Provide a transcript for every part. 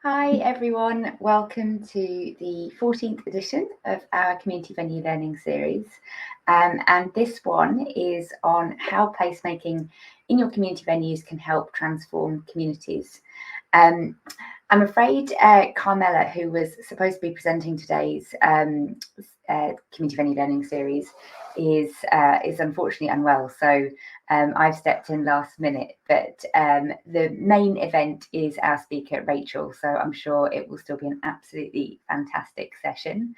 Hi everyone, welcome to the 14th edition of our Community Venue Learning Series. And this one is on how placemaking in your community venues can help transform communities. I'm afraid Carmela, who was supposed to be presenting today's Community Venue Learning Series, is unfortunately unwell. So I've stepped in last minute, but the main event is our speaker, Rachael. So I'm sure it will still be an absolutely fantastic session.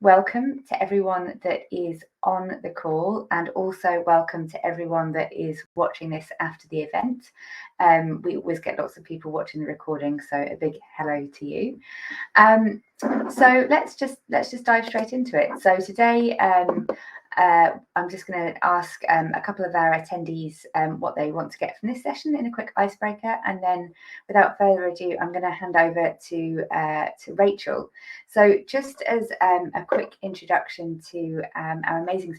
Welcome to everyone that is on the call, and also welcome to everyone that is watching this after the event. We always get lots of people watching the recording, so a big hello to you. So let's just dive straight into it. So today I'm just going to ask a couple of our attendees what they want to get from this session in a quick icebreaker, and then without further ado, I'm going to hand over to Rachael. So just as a quick introduction to our amazing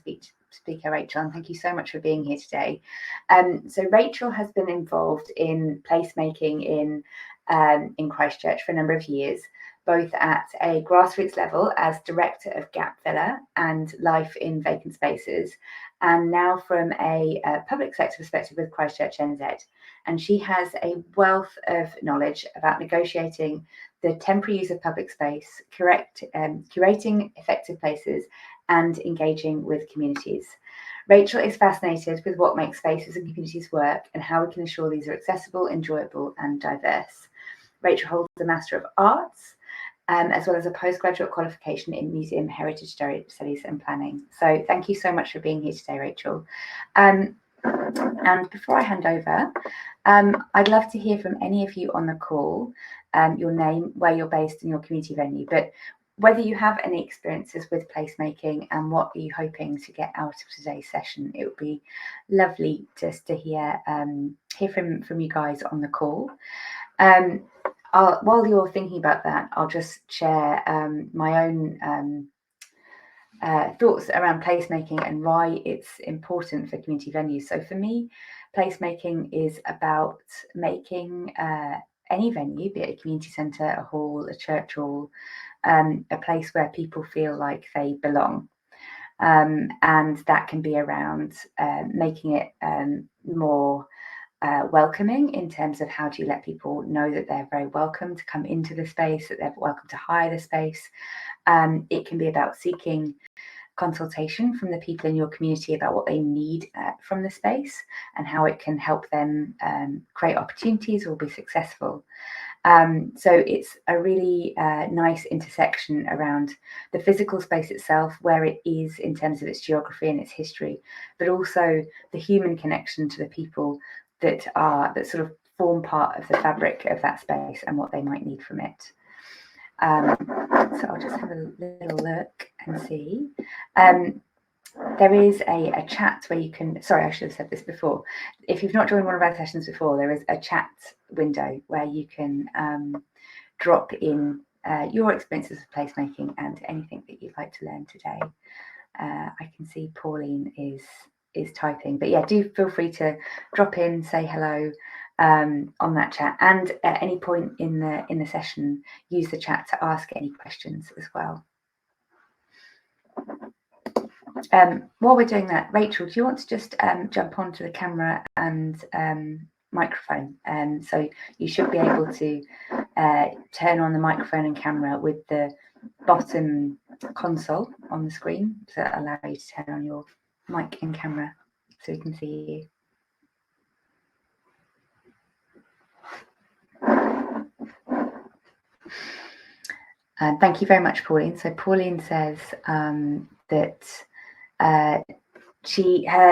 speaker, Rachael, and thank you so much for being here today. So Rachael has been involved in placemaking in Christchurch for a number of years, both at a grassroots level as Director of Gap Filler and Life in Vacant Spaces, and now from a public sector perspective with ChristchurchNZ. And she has a wealth of knowledge about negotiating the temporary use of public space, curating effective places, and engaging with communities. Rachael is fascinated with what makes spaces and communities work and how we can ensure these are accessible, enjoyable, and diverse. Rachael holds a Master of Arts, as well as a postgraduate qualification in Museum Heritage Studies and Planning. So thank you so much for being here today, Rachael. And before I hand over, I'd love to hear from any of you on the call, your name, where you're based, and your community venue, but whether you have any experiences with placemaking and what are you hoping to get out of today's session. It would be lovely just to hear from you guys on the call. While you're thinking about that, I'll just share my own thoughts around placemaking and why it's important for community venues. So for me, placemaking is about making any venue, be it a community centre, a hall, a church hall, a place where people feel like they belong. And that can be around making it more welcoming in terms of how do you let people know that they're very welcome to come into the space, that they're welcome to hire the space. It can be about seeking consultation from the people in your community about what they need from the space and how it can help them create opportunities or be successful. So it's a really nice intersection around the physical space itself, where it is in terms of its geography and its history, but also the human connection to the people that sort of form part of the fabric of that space and what they might need from it. So I'll just have a little look and see. There is a chat where you can, sorry, I should have said this before. If you've not joined one of our sessions before, there is a chat window where you can drop in your experiences of placemaking and anything that you'd like to learn today. I can see Pauline is typing, but yeah, do feel free to drop in, say hello on that chat, and at any point in the session, use the chat to ask any questions as well. While we're doing that, Rachael, do you want to just jump onto the camera and microphone? So you should be able to turn on the microphone and camera with the bottom console on the screen to allow you to turn on your mic and camera so we can see you. Thank you very much, Pauline. So Pauline says that her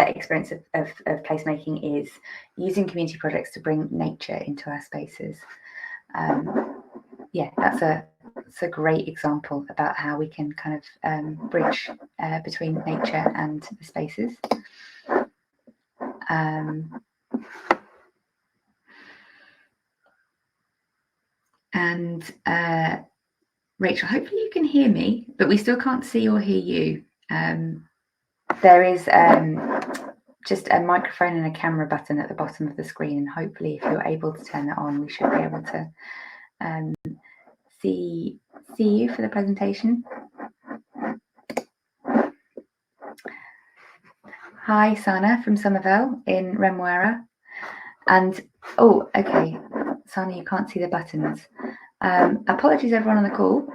experience of placemaking is using community projects to bring nature into our spaces. Yeah, that's a great example about how we can kind of bridge between nature and the spaces. And Rachael, hopefully you can hear me, but we still can't see or hear you. There is just a microphone and a camera button at the bottom of the screen, and hopefully if you're able to turn that on, we should be able to see you for the presentation. Hi, Sana from Somerville in Remuera. And, oh, okay, Sana, you can't see the buttons. Apologies, everyone on the call.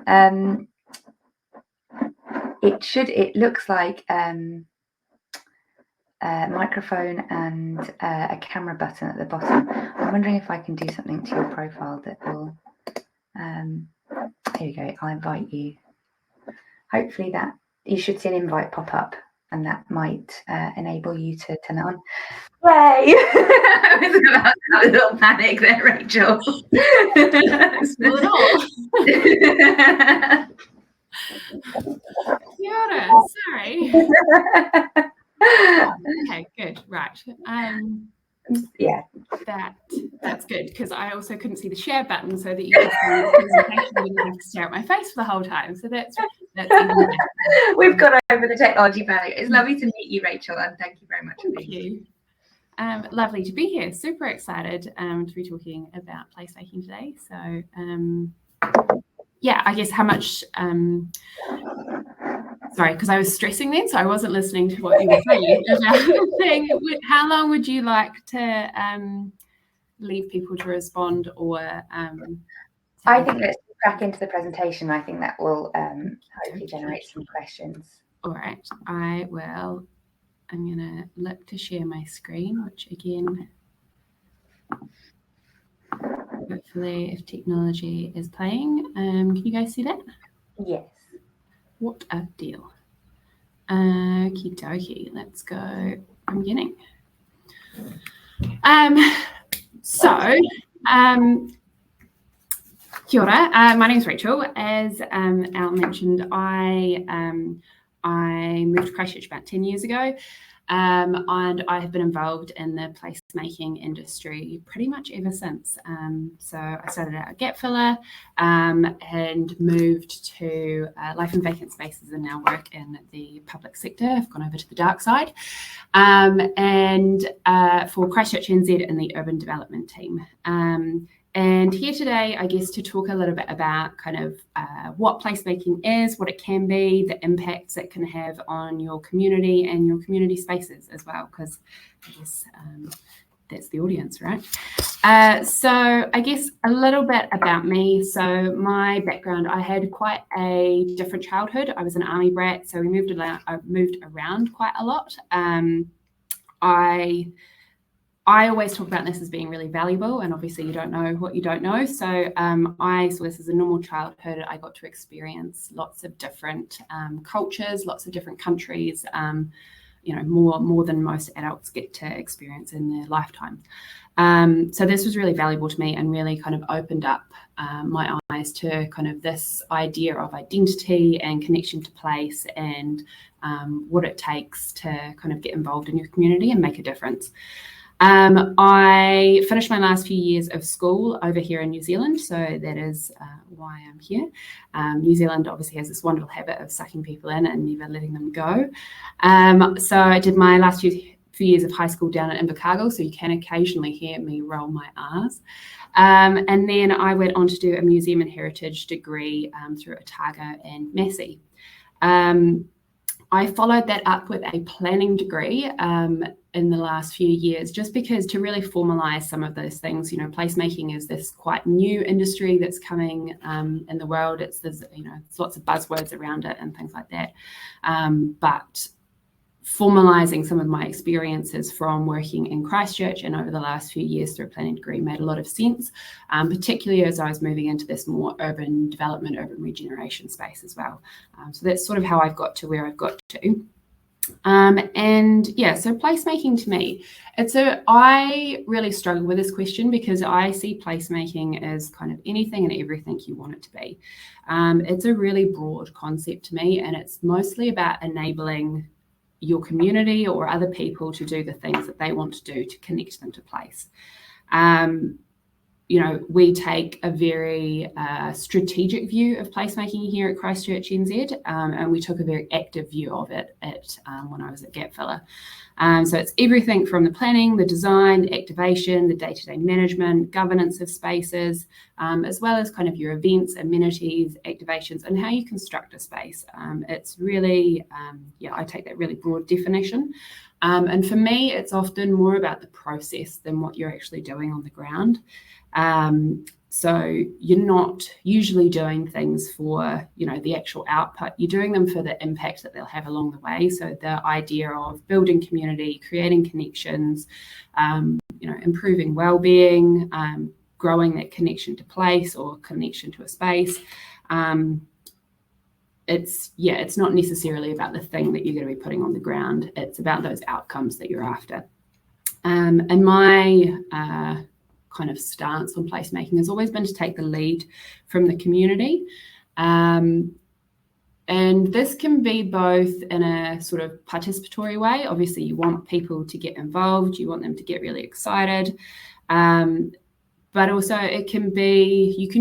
It looks like microphone and a camera button at the bottom. I'm wondering if I can do something to your profile that will, here we go, I'll invite you. Hopefully that, you should see an invite pop up and that might enable you to turn it on. Yay! I was about to have a little panic there, Rachel. Not at all. Kia ora, sorry. Okay, good, right. Yeah, that's good, because I also couldn't see the share button so that you could see the presentation and you have to stare at my face for the whole time. So that's we've got over the technology barrier. It's lovely to meet you, Rachel, and thank you very much. Thank you. Lovely to be here. Super excited to be talking about placemaking today. So yeah, I guess how much sorry, because I was stressing then, so I wasn't listening to what you were saying about how long would you like to leave people to respond, or I think let's crack into the presentation. I think that will hopefully generate some questions. All right, I'm going to look to share my screen, which again, hopefully if technology is playing, can you guys see that? Yes. What a deal. Okie dokie, let's go from beginning. Kia ora, my name is Rachel. As Al mentioned, I moved to Christchurch about 10 years ago, and I have been involved in the placemaking industry pretty much ever since. So I started out a gap filler and moved to life in vacant spaces and now work in the public sector. I've gone over to the dark side, and for ChristchurchNZ in the urban development team. And here today, I guess, to talk a little bit about kind of what placemaking is, what it can be, the impacts it can have on your community and your community spaces as well, because I guess that's the audience, right? So I guess a little bit about me. So my background, I had quite a different childhood. I was an army brat, so I moved around quite a lot. I always talk about this as being really valuable, and obviously you don't know what you don't know. So I saw this as a normal childhood. I got to experience lots of different cultures, lots of different countries, you know, more than most adults get to experience in their lifetime. So this was really valuable to me and really kind of opened up my eyes to kind of this idea of identity and connection to place, and what it takes to kind of get involved in your community and make a difference. I finished my last few years of school over here in New Zealand, so that is why I'm here. New Zealand obviously has this wonderful habit of sucking people in and never letting them go. So I did my last few years of high school down at Invercargill, so you can occasionally hear me roll my R's. And then I went on to do a museum and heritage degree through Otago and Massey. I followed that up with a planning degree in the last few years, just because to really formalize some of those things. You know, placemaking is this quite new industry that's coming in the world. There's lots of buzzwords around it and things like that. But formalizing some of my experiences from working in Christchurch and over the last few years through a planning degree made a lot of sense, particularly as I was moving into this more urban development, urban regeneration space as well. So that's sort of how I've got to where I've got to. And yeah, so placemaking to me, I really struggle with this question because I see placemaking as kind of anything and everything you want it to be. It's a really broad concept to me, and it's mostly about enabling your community or other people to do the things that they want to do to connect them to place. we take a very strategic view of placemaking here at ChristchurchNZ, and we took a very active view of it when I was at Gapfiller. So it's everything from the planning, the design, the activation, the day-to-day management, governance of spaces, as well as kind of your events, amenities, activations, and how you construct a space. It's really, I take that really broad definition. And for me, it's often more about the process than what you're actually doing on the ground. So you're not usually doing things for, the actual output. You're doing them for the impact that they'll have along the way. So the idea of building community, creating connections, improving well-being, growing that connection to place or connection to a space. It's not necessarily about the thing that you're going to be putting on the ground. It's about those outcomes that you're after. And my kind of stance on placemaking has always been to take the lead from the community. And this can be both in a sort of participatory way. Obviously, you want people to get involved. You want them to get really excited. But also you can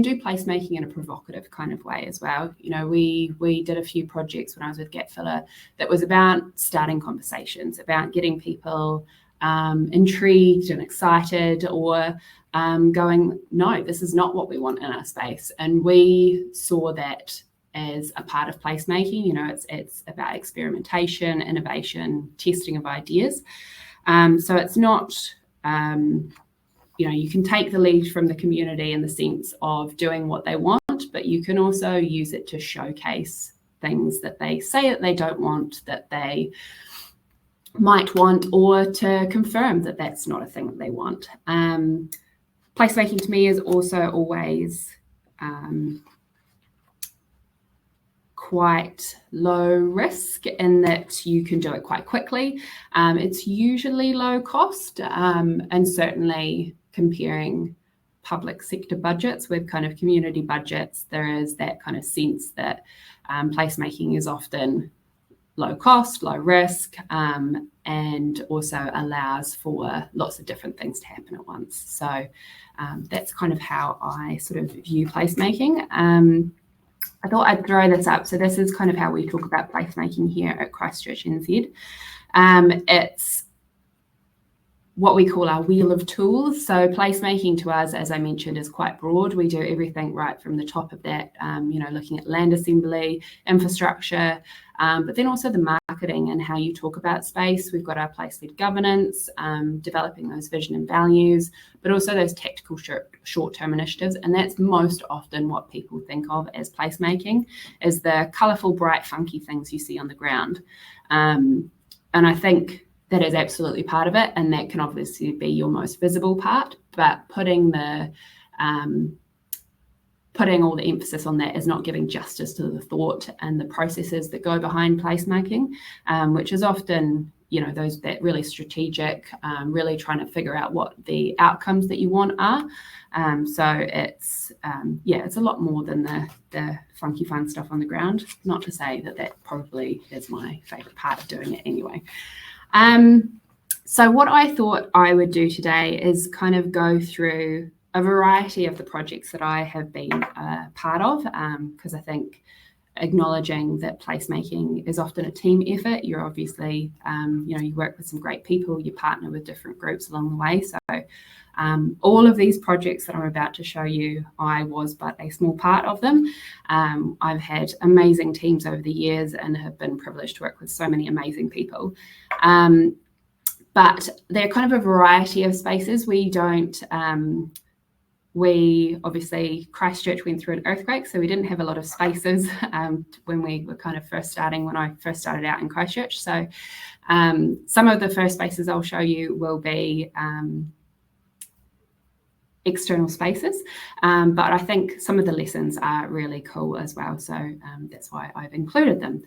do placemaking in a provocative kind of way as well. We did a few projects when I was with Gapfiller that was about starting conversations, about getting people intrigued and excited, or going, no, this is not what we want in our space. And we saw that as a part of placemaking. It's about experimentation, innovation, testing of ideas. So it's not, you can take the lead from the community in the sense of doing what they want, but you can also use it to showcase things that they say that they don't want, that they might want, or to confirm that that's not a thing that they want. Placemaking to me is also always quite low risk in that you can do it quite quickly. It's usually low cost, and certainly comparing public sector budgets with kind of community budgets, there is that kind of sense that placemaking is often low cost, low risk, and also allows for lots of different things to happen at once. So that's kind of how I sort of view placemaking. I thought I'd throw this up. So this is kind of how we talk about placemaking here at ChristchurchNZ. It's what we call our wheel of tools. So placemaking to us, as I mentioned, is quite broad. We do everything right from the top of that, looking at land assembly, infrastructure, but then also the marketing and how you talk about space. We've got our place-led governance, developing those vision and values, but also those tactical short-term initiatives. And that's most often what people think of as placemaking, is the colourful, bright, funky things you see on the ground. And I think that is absolutely part of it, and that can obviously be your most visible part, but putting all the emphasis on that is not giving justice to the thought and the processes that go behind placemaking, which is often, that really strategic, really trying to figure out what the outcomes that you want are. So it's a lot more than the funky fun stuff on the ground. Not to say that probably is my favourite part of doing it anyway. So what I thought I would do today is kind of go through a variety of the projects that I have been part of, because I think acknowledging that placemaking is often a team effort. You're obviously, you work with some great people, you partner with different groups along the way. So all of these projects that I'm about to show you, I was but a small part of them. I've had amazing teams over the years and have been privileged to work with so many amazing people. But they're kind of a variety of spaces. We obviously, Christchurch went through an earthquake, so we didn't have a lot of spaces when we were kind of when I first started out in Christchurch. So some of the first spaces I'll show you will be external spaces, but I think some of the lessons are really cool as well. So that's why I've included them.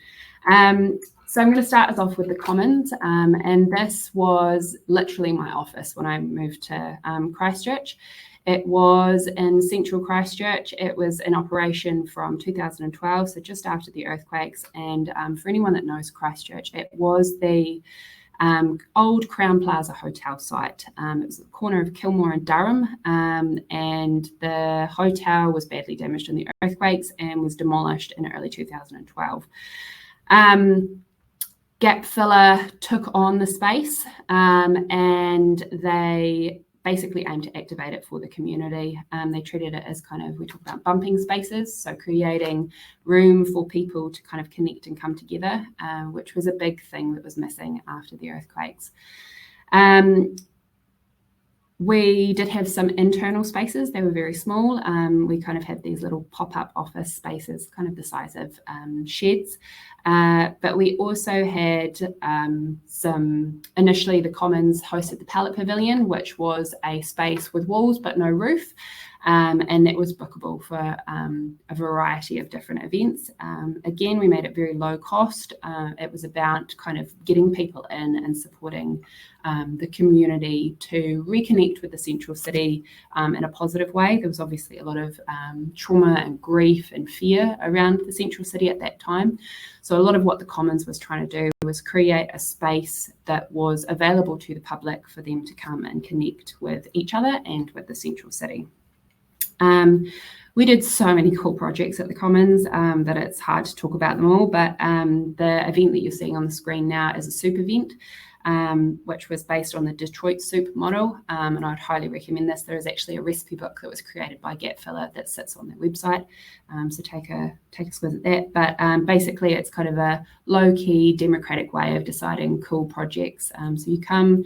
So I'm going to start us off with the Commons, and this was literally my office when I moved to Christchurch. It was in central Christchurch. It was in operation from 2012, so just after the earthquakes. And for anyone that knows Christchurch, it was the old Crown Plaza hotel site. It was at the corner of Kilmore and Durham, and the hotel was badly damaged in the earthquakes and was demolished in early 2012. Gap Filler took on the space, and they basically aimed to activate it for the community. They treated it as kind of, we talk about bumping spaces, so creating room for people to kind of connect and come together, which was a big thing that was missing after the earthquakes. We did have some internal spaces. They were very small. We kind of had these little pop-up office spaces, kind of the size of sheds. But we also had initially the Commons hosted the Pallet Pavilion, which was a space with walls but no roof. And that was bookable for a variety of different events. Again, we made it very low cost. It was about kind of getting people in and supporting the community to reconnect with the central city in a positive way. There was obviously a lot of trauma and grief and fear around the central city at that time. So a lot of what the Commons was trying to do was create a space that was available to the public for them to come and connect with each other and with the central city. We did so many cool projects at the Commons that it's hard to talk about them all, but the event that you're seeing on the screen now is a soup event, which was based on the Detroit soup model, and I'd highly recommend this. There is actually a recipe book that was created by Gap Filler that sits on their website, so take a squiz at that. But basically it's kind of a low-key democratic way of deciding cool projects. So you come,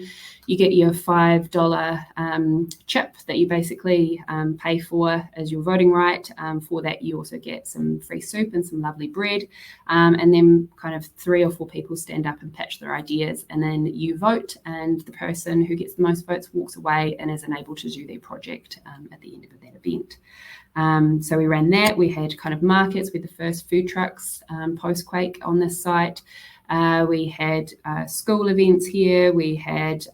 you get your $5 chip that you basically pay for as your voting right. For that you also get some free soup and some lovely bread, and then kind of 3 or 4 people stand up and pitch their ideas, and then you vote, and the person who gets the most votes walks away and is enabled to do their project at the end of that event. So we ran that. We had kind of markets. We had the first food trucks post-quake on this site. We had school events here. We had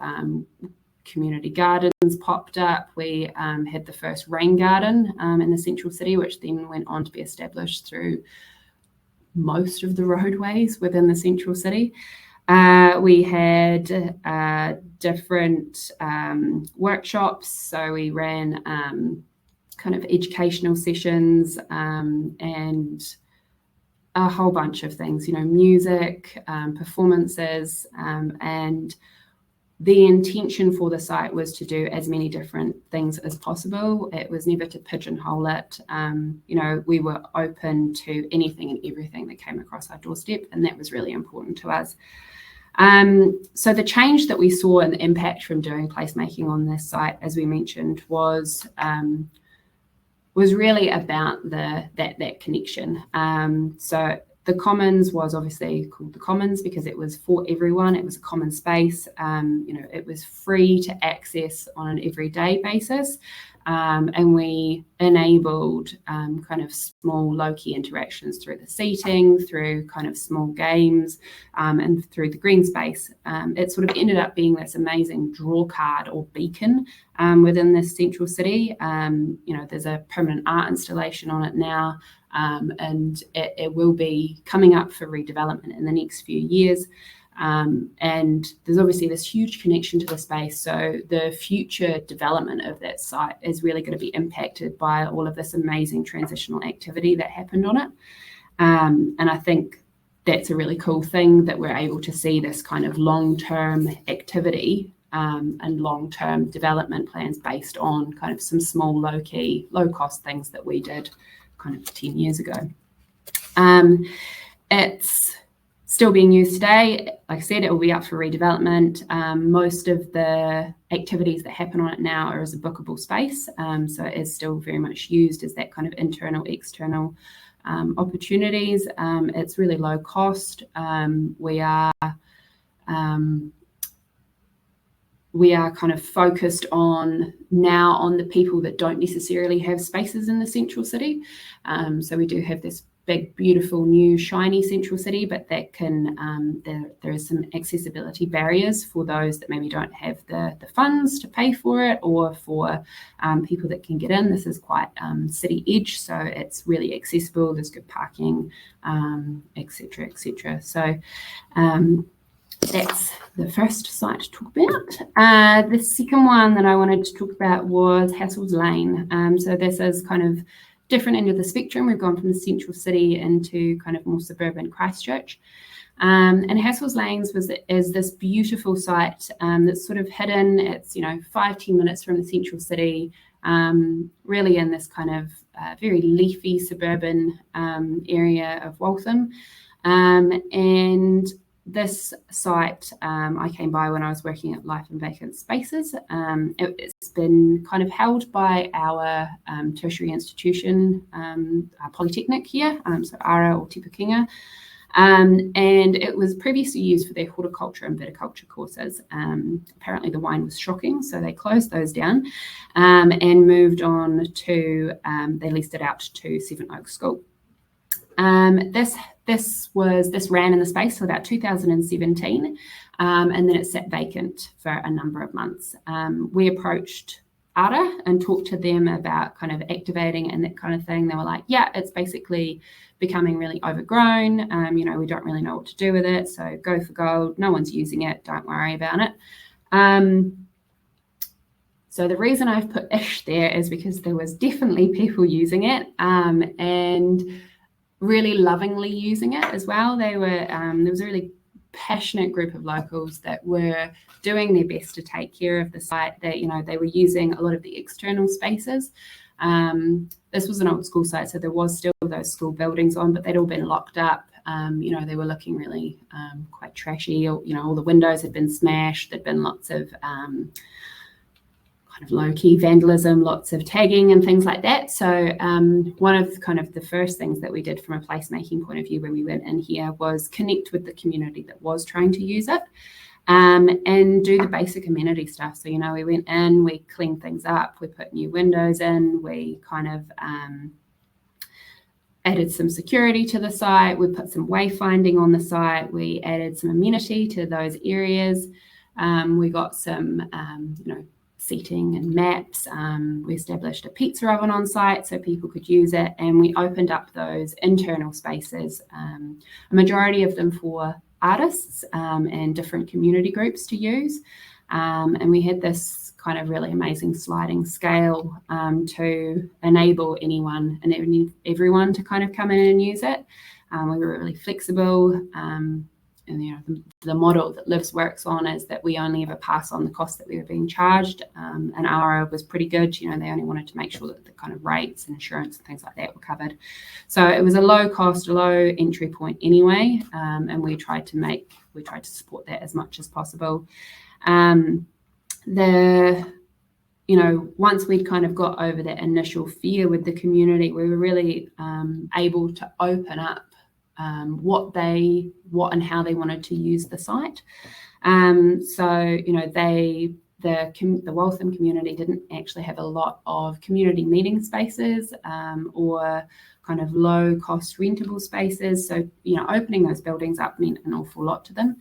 community gardens popped up. We had the first rain garden in the central city, which then went on to be established through most of the roadways within the central city. We had different workshops. So we ran kind of educational sessions and a whole bunch of things, you know, music, performances, and the intention for the site was to do as many different things as possible. It was never to pigeonhole it. You know, we were open to anything and everything that came across our doorstep, and that was really important to us. So the change that we saw and the impact from doing placemaking on this site, as we mentioned, was really about that connection. So the Commons was obviously called the Commons because it was for everyone. It was a common space. You know, it was free to access on an everyday basis. And we enabled kind of small low-key interactions through the seating, through kind of small games, and through the green space. It sort of ended up being this amazing draw card or beacon within this central city. You know, there's a permanent art installation on it now, and it will be coming up for redevelopment in the next few years. And there's obviously this huge connection to the space. So the future development of that site is really going to be impacted by all of this amazing transitional activity that happened on it. And I think that's a really cool thing that we're able to see this kind of long-term activity and long-term development plans based on kind of some small, low-key, low-cost things that we did kind of 10 years ago. It's still being used today. Like I said, it will be up for redevelopment. Most of the activities that happen on it now are as a bookable space. So it is still very much used as that kind of internal, external opportunities. It's really low cost. We are kind of focused on the people that don't necessarily have spaces in the central city. So we do have this big, beautiful, new, shiny central city, but that can there is some accessibility barriers for those that maybe don't have the funds to pay for it, or for people that can get in. This is quite city edge, so it's really accessible. There's good parking, etc., etc. So that's the first site to talk about. The second one that I wanted to talk about was Hassel's Lane. So this is kind of different end of the spectrum. We've gone from the central city into kind of more suburban Christchurch. And Hassel's Lanes is this beautiful site that's sort of hidden. It's 5-10 minutes from the central city, really in this kind of very leafy suburban area of Waltham. And this site I came by when I was working at Life and Vacant Spaces. It's been kind of held by our tertiary institution, our polytechnic here, so ARA or Te Pukenga. And it was previously used for their horticulture and viticulture courses. Apparently the wine was shocking, so they closed those down and moved on to, they leased it out to Sevenoaks School. This ran in the space till about 2017, and then it sat vacant for a number of months. We approached ARA and talked to them about kind of activating and that kind of thing. They were like, yeah, it's basically becoming really overgrown. We don't really know what to do with it. So go for gold. No one's using it. Don't worry about it. So the reason I've put ish there is because there was definitely people using it and really lovingly using it as well. They were there was a really passionate group of locals that were doing their best to take care of the site. That they were using a lot of the external spaces. This was an old school site, so there was still those school buildings on, but they'd all been locked up. They were looking really quite trashy. All the windows had been smashed. There'd been lots of kind of low-key vandalism, lots of tagging and things like that. So one of kind of the first things that we did from a placemaking point of view when we went in here was connect with the community that was trying to use it. And do the basic amenity stuff. So, we went in, we cleaned things up, we put new windows in, we kind of added some security to the site, we put some wayfinding on the site, we added some amenity to those areas. We got some, seating and maps. We established a pizza oven on site so people could use it, and we opened up those internal spaces, a majority of them for artists and different community groups to use. And we had this kind of really amazing sliding scale to enable anyone and everyone to kind of come in and use it. We were really flexible. And the model that Lives works on is that we only ever pass on the cost that we were being charged. And ARA was pretty good. They only wanted to make sure that the kind of rates and insurance and things like that were covered. So it was a low cost, low entry point anyway. And we tried to support that as much as possible. Once we'd kind of got over that initial fear with the community, we were really able to open up what and how they wanted to use the site. The Waltham community didn't actually have a lot of community meeting spaces or kind of low cost rentable spaces. So, opening those buildings up meant an awful lot to them.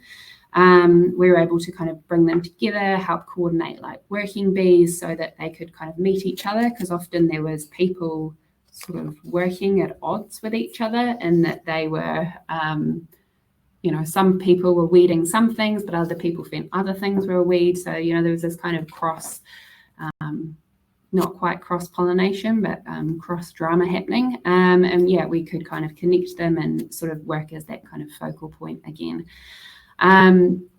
We were able to kind of bring them together, help coordinate like working bees so that they could kind of meet each other, because often there was people sort of working at odds with each other, and that they were, some people were weeding some things, but other people found other things were a weed. So, there was this kind of not quite cross-pollination, but cross-drama happening. We could kind of connect them and sort of work as that kind of focal point again.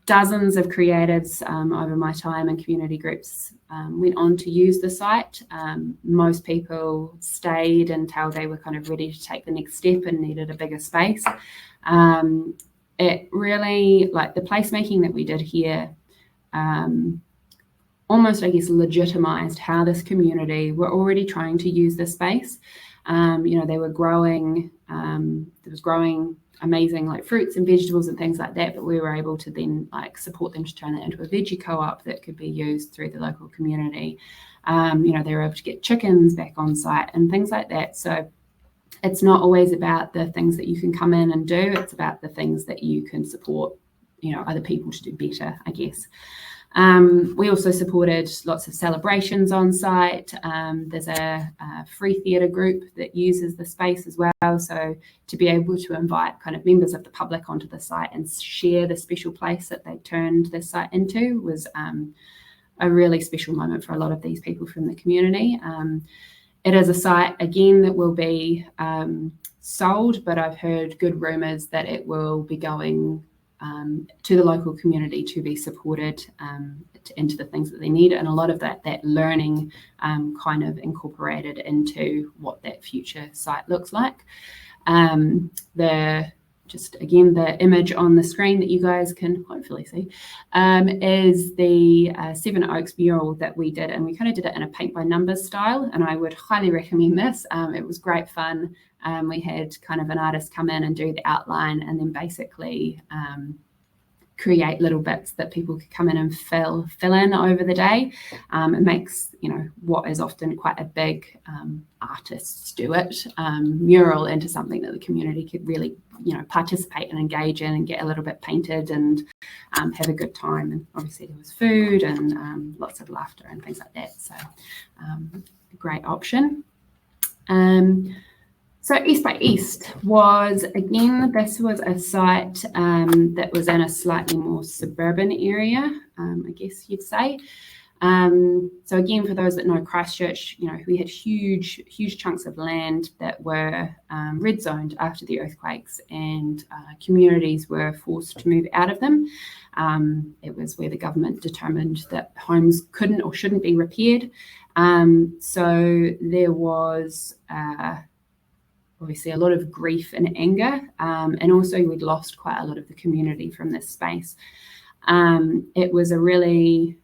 Dozens of creatives over my time in community groups went on to use the site. Most people stayed until they were kind of ready to take the next step and needed a bigger space. It really, like the placemaking that we did here, almost, I guess, legitimized how this community were already trying to use this space. They were growing, there was growing amazing like fruits and vegetables and things like that, but we were able to then like support them to turn that into a veggie co-op that could be used through the local community. They were able to get chickens back on site and things like that. So it's not always about the things that you can come in and do, it's about the things that you can support, other people to do better, I guess. We also supported lots of celebrations on site. There's a free theatre group that uses the space as well. So to be able to invite kind of members of the public onto the site and share the special place that they turned the site into was a really special moment for a lot of these people from the community. It is a site, again, that will be sold, but I've heard good rumours that it will be going to the local community to be supported into the things that they need, and a lot of that learning kind of incorporated into what that future site looks like. The image on the screen that you guys can hopefully see is the Seven Oaks mural that we did, and we kind of did it in a paint by numbers style, and I would highly recommend this. It was great fun. We had kind of an artist come in and do the outline, and then basically create little bits that people could come in and fill in over the day. It makes, what is often quite a big artists do it mural into something that the community could really, participate and engage in and get a little bit painted and have a good time. And obviously there was food and lots of laughter and things like that. So a great option. So East by East was, again, this was a site that was in a slightly more suburban area, I guess you'd say. So again, for those that know Christchurch, we had huge chunks of land that were red zoned after the earthquakes, and communities were forced to move out of them. It was where the government determined that homes couldn't or shouldn't be repaired. So there was obviously a lot of grief and anger, and also we'd lost quite a lot of the community from this space. It was a really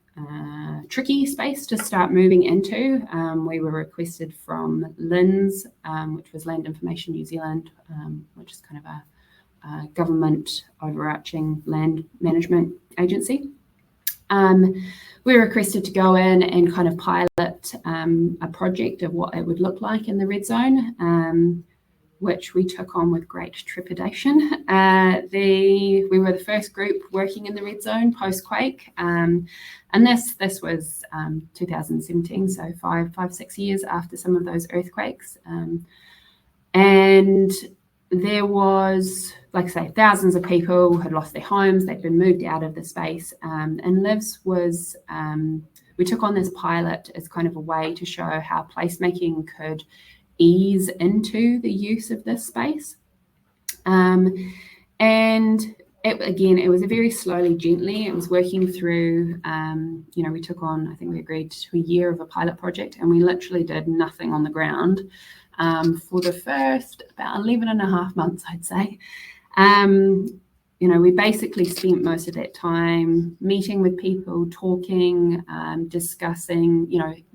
tricky space to start moving into. We were requested from LINZ, which was Land Information New Zealand, which is kind of a government overarching land management agency. We were requested to go in and kind of pilot a project of what it would look like in the red zone, which we took on with great trepidation. We were the first group working in the red zone post-quake, and this was 2017, so 5-6 years after some of those earthquakes. And there was, like I say, thousands of people had lost their homes, they'd been moved out of the space, and LIVS was, we took on this pilot as kind of a way to show how placemaking could ease into the use of this space. And it was a very slowly, gently. It was working through, we took on, I think we agreed to a year of a pilot project, and we literally did nothing on the ground for the first about 11 and a half months, I'd say. We basically spent most of that time meeting with people, talking, discussing,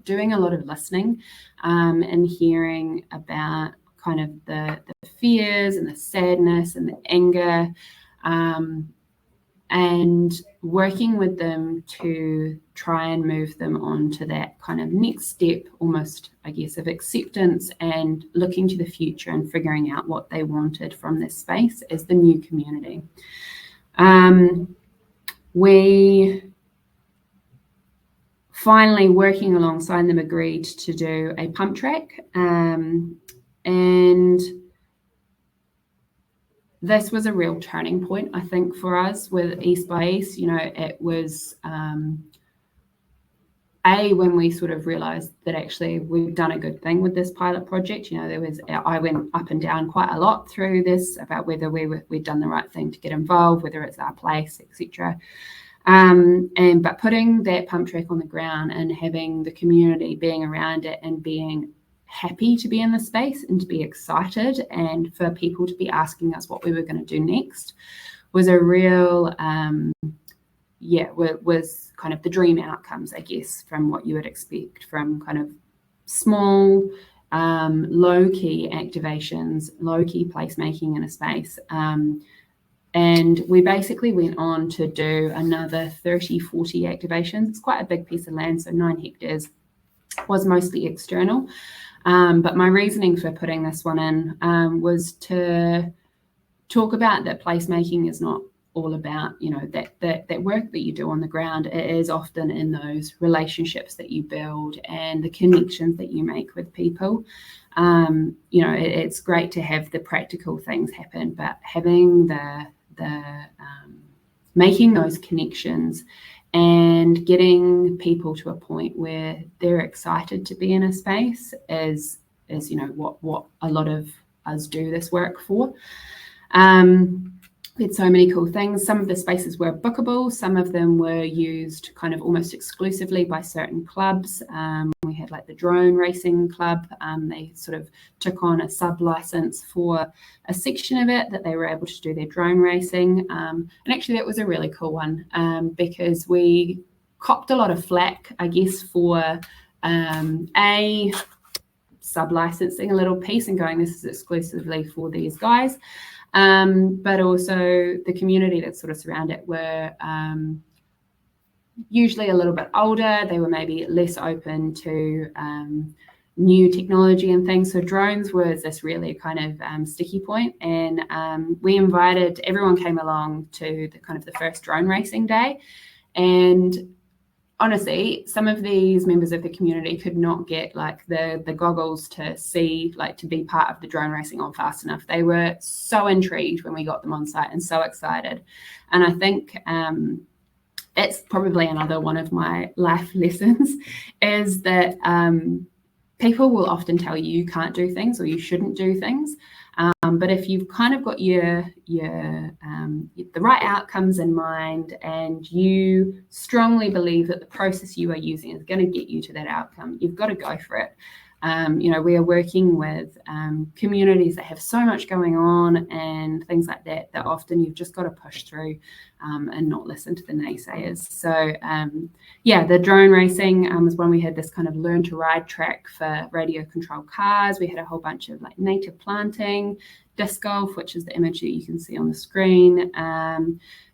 doing a lot of listening, and hearing about kind of the fears and the sadness and the anger, and working with them to try and move them on to that kind of next step, almost, I guess, of acceptance and looking to the future and figuring out what they wanted from this space as the new community. We finally, working alongside them, agreed to do a pump track, and this was a real turning point, I think, for us with East by East. It was when we sort of realised that actually we've done a good thing with this pilot project. I went up and down quite a lot through this about whether we'd done the right thing to get involved, whether it's our place, etc. But putting that pump track on the ground and having the community being around it and being happy to be in the space and to be excited and for people to be asking us what we were going to do next was a real, was kind of the dream outcomes, I guess, from what you would expect from kind of small, low-key activations, low-key placemaking in a space. And we basically went on to do another 30, 40 activations. It's quite a big piece of land, so 9 hectares was mostly external. But my reasoning for putting this one in was to talk about that placemaking is not all about, that work that you do on the ground. It is often in those relationships that you build and the connections that you make with people. It's great to have the practical things happen, but having the making those connections and getting people to a point where they're excited to be in a space is what a lot of us do this work for. We had so many cool things. Some of the spaces were bookable. Some of them were used kind of almost exclusively by certain clubs. We had like the drone racing club. They sort of took on a sub-license for a section of it that they were able to do their drone racing. And actually that was a really cool one because we copped a lot of flack, I guess, for sub-licensing a little piece and going, this is exclusively for these guys. But also the community that sort of surround it were usually a little bit older. They were maybe less open to new technology and things. So drones was this really kind of sticky point. And we invited, everyone came along to the kind of the first drone racing day. And honestly, some of these members of the community could not get like the goggles to see, like to be part of the drone racing on fast enough. They were so intrigued when we got them on site and so excited. And I think that's probably another one of my life lessons is that people will often tell you you can't do things or you shouldn't do things. But if you've kind of got the right outcomes in mind and you strongly believe that the process you are using is going to get you to that outcome, you've got to go for it. We are working with communities that have so much going on and things like that often you've just got to push through and not listen to the naysayers. So the drone racing was when we had this kind of learn to ride track for radio controlled cars. We had a whole bunch of like native planting, disc golf, which is the image that you can see on the screen.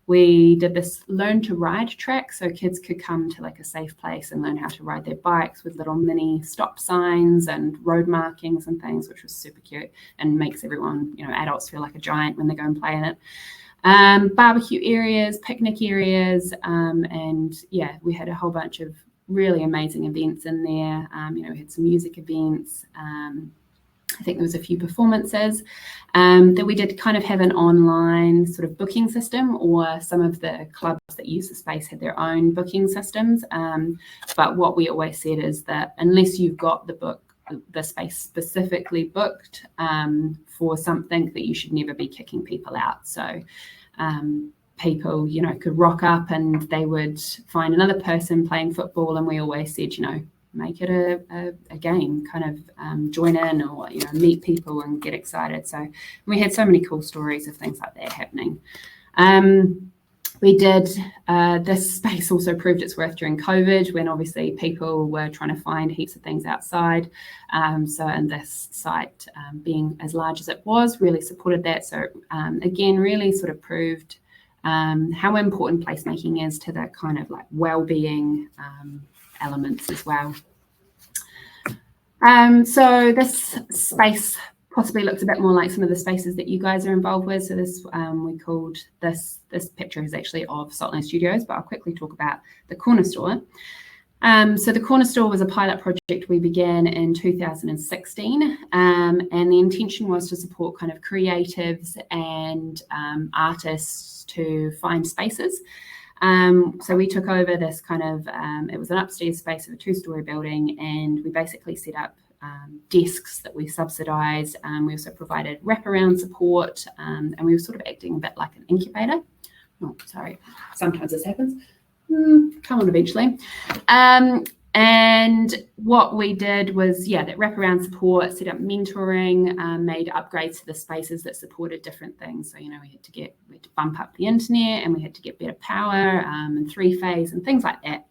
We did this learn to ride track so kids could come to like a safe place and learn how to ride their bikes with little mini stop signs and road markings and things, which was super cute and makes everyone, adults feel like a giant when they go and play in it. Barbecue areas, picnic areas, we had a whole bunch of really amazing events in there. We had some music events. I think there was a few performances that we did kind of have an online sort of booking system, or some of the clubs that use the space had their own booking systems. But what we always said is that unless you've got the space specifically booked for something, that you should never be kicking people out. So people, could rock up and they would find another person playing football, and we always said, make it a game, kind of join in or, meet people and get excited. So we had so many cool stories of things like that happening. We did, this space also proved its worth during COVID, when obviously people were trying to find heaps of things outside. And this site, being as large as it was, really supported that. So again, really sort of proved how important placemaking is to that kind of like well-being elements as well. So this space possibly looks a bit more like some of the spaces that you guys are involved with. So this, we called this picture is actually of Saltland Studios, but I'll quickly talk about the corner store. So the corner store was a pilot project we began in 2016, and the intention was to support kind of creatives and artists to find spaces. So we took over this kind of, it was an upstairs space of a 2-story building, and we basically set up desks that we subsidised. We also provided wraparound support, and we were sort of acting a bit like an incubator. Oh, sorry, sometimes this happens. Come on eventually. And what we did was, that wraparound support, set up mentoring, made upgrades to the spaces that supported different things. So, we had to bump up the internet, and we had to get better power and 3-phase and things like that.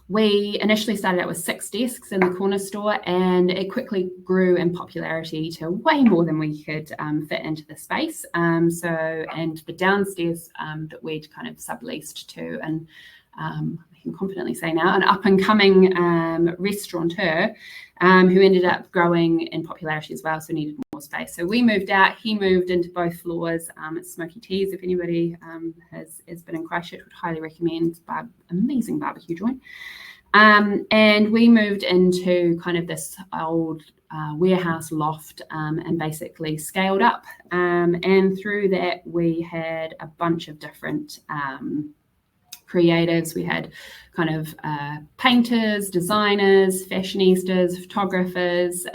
We initially started out with 6 desks in the corner store, and it quickly grew in popularity to way more than we could fit into the space. And the downstairs that we'd kind of subleased to, and I can confidently say now, an up-and-coming restaurateur who ended up growing in popularity as well, so needed space. So we moved out, he moved into both floors. It's Smoky Teas, if anybody has been in Christchurch, would highly recommend. Amazing barbecue joint. And we moved into kind of this old warehouse loft and basically scaled up. And through that, we had a bunch of different creatives. We had kind of painters, designers, fashionistas, photographers,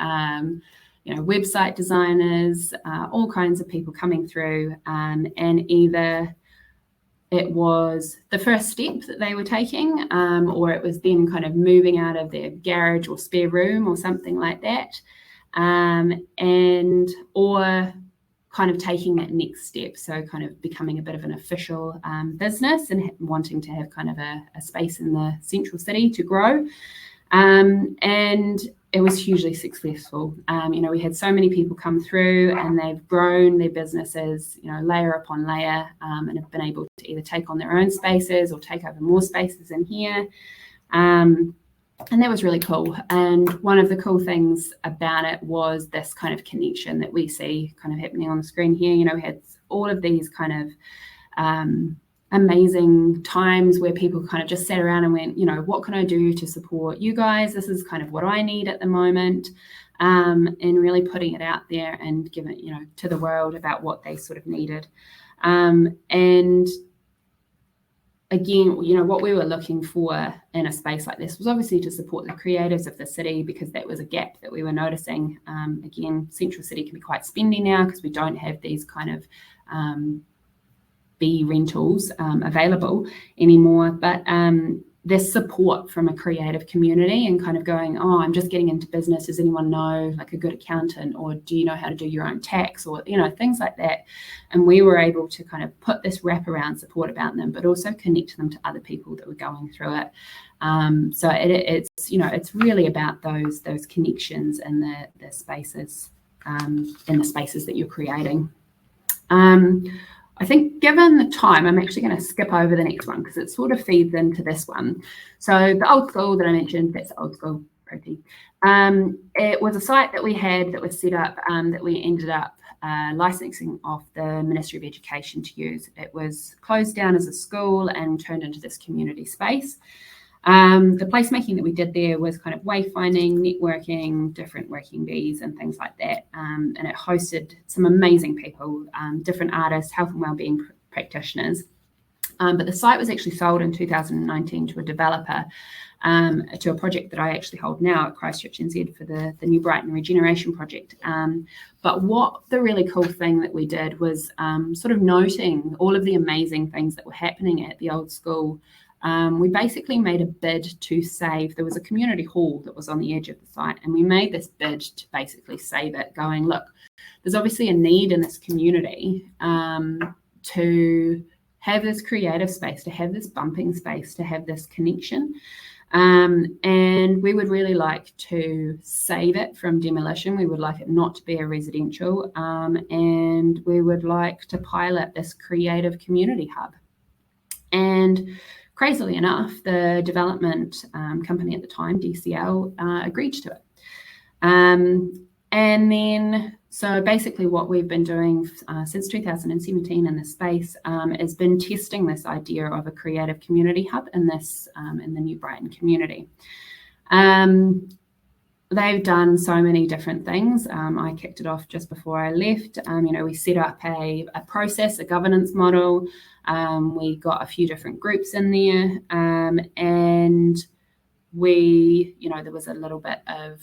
website designers, all kinds of people coming through. And either it was the first step that they were taking, or it was them kind of moving out of their garage or spare room or something like that, or kind of taking that next step, so kind of becoming a bit of an official business and wanting to have kind of a space in the central city to grow. And it was hugely successful. We had so many people come through, and they've grown their businesses, layer upon layer, and have been able to either take on their own spaces or take over more spaces in here. And that was really cool. And one of the cool things about it was this kind of connection that we see kind of happening on the screen here. We had all of these kind of amazing times where people kind of just sat around and went, what can I do to support you guys? This is kind of what I need at the moment. And really putting it out there and giving it, to the world about what they sort of needed. And again, what we were looking for in a space like this was obviously to support the creatives of the city, because that was a gap that we were noticing. Again, Central City can be quite spendy now because we don't have these kind of B rentals available anymore. But this support from a creative community and kind of going, I'm just getting into business. Does anyone know like a good accountant, or do you know how to do your own tax, or things like that? And we were able to kind of put this wraparound support about them, but also connect them to other people that were going through it. So it's really about those connections and the spaces and the spaces that you're creating. I think given the time, I'm actually going to skip over the next one because it sort of feeds into this one. So the old school that I mentioned, that's old school, pretty. It was a site that we had that was set up that we ended up licensing off the Ministry of Education to use. It was closed down as a school and turned into this community space. The placemaking that we did there was kind of wayfinding, networking, different working bees and things like that. And it hosted some amazing people, different artists, health and wellbeing practitioners. But the site was actually sold in 2019 to a developer, to a project that I actually hold now at ChristchurchNZ for the New Brighton Regeneration Project. But what the really cool thing that we did was sort of noting all of the amazing things that were happening at the old school. We basically made a bid to save. There was a community hall that was on the edge of the site, and we made this bid to basically save it, going, look, there's obviously a need in this community to have this creative space, to have this bumping space, to have this connection. And we would really like to save it from demolition. We would like it not to be a residential, and we would like to pilot this creative community hub. And crazily enough, the development company at the time, DCL, agreed to it. And then, so basically what we've been doing since 2017 in this space has been testing this idea of a creative community hub in the New Brighton community. They've done so many different things. I kicked it off just before I left. We set up a process, a governance model. We got a few different groups in there, and we, there was a little bit of